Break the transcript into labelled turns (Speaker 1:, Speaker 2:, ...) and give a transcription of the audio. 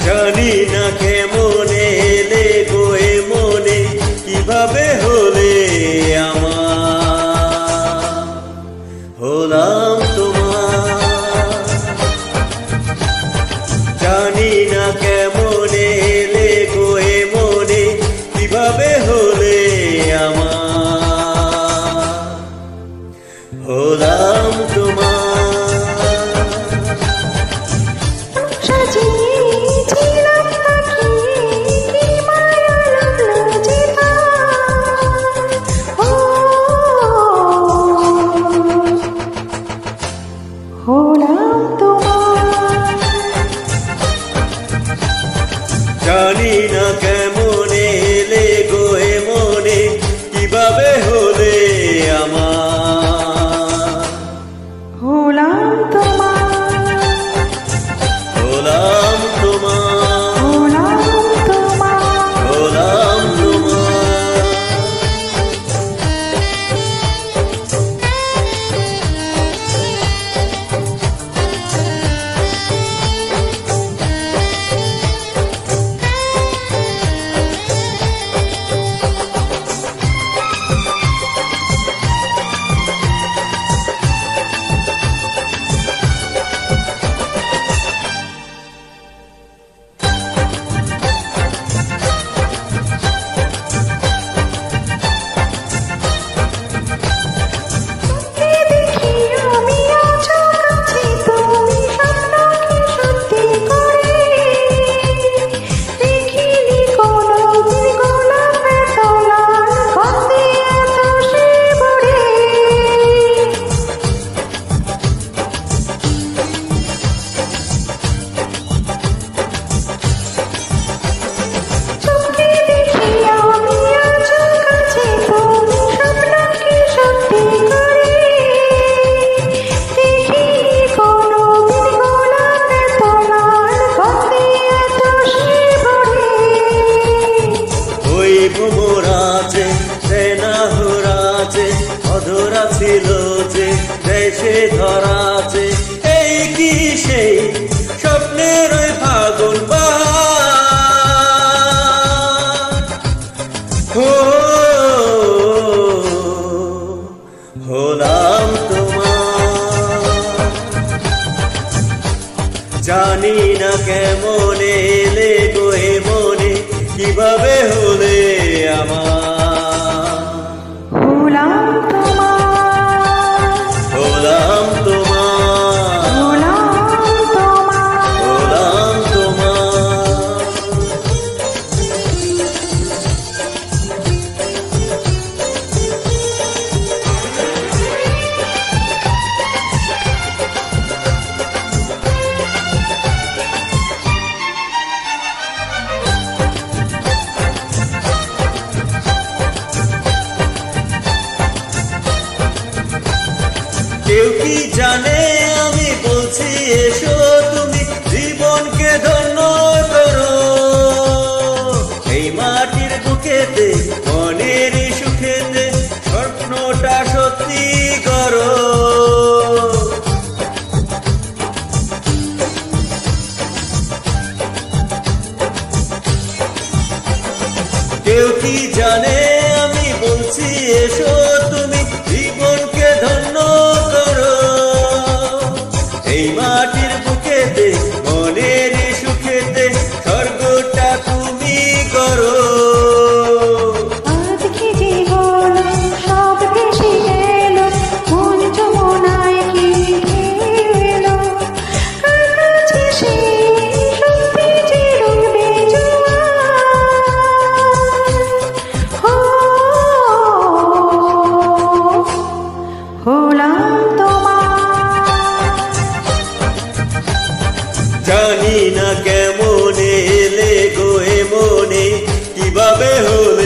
Speaker 1: জানি না কেমন এলে গো এ মনে, কিভাবে হলে আমার, হলাম তোমার। জানি না কেমন এলে গো এ মনে, কিভাবে হলে আমার, হলাম তোমার। জানি না কেমন এলে গো এ মনে, কিভাবে হলে আমার,
Speaker 2: হলাম তোমার,
Speaker 1: হলাম তোমার,
Speaker 2: হলাম তোমার।
Speaker 1: হলাম তোমার। ভোমরাজে সেনাহরাজে অধরা ছিল যে দেশে ধরাছে, এই কি সেই স্বপ্নের ওই ফাগুন বাহার, হলাম তোমার। জানি না কেমন এলে গো এ মনে, কিভাবে হলে আমার,
Speaker 2: হলাম তোমার,
Speaker 1: হলাম তোমার,
Speaker 2: হলাম তোমার।
Speaker 1: হলাম তোমার। কেউ কি জানে আমি বলছি এসো তুমি জীবনকে ধন্য করো, এই মাটির বুকেতে মনের সুখেতে স্বপ্নটা সত্যি করো। কেউ কি জানে আমি বলছি এসো তুমি জীবনকে ধন্য করো, এই মাটির বুকেতে মনের সুখেতে স্বর্গটা তুমি করো।
Speaker 2: আজকে জীবন সব ভেসে গেল, মন যমুনায় কি খেলো, কার কাছে সেই সত্যি চিরবে হলাম তোমার।
Speaker 1: জানি না কেমন এলে গো এ মনে, কিভাবে হলে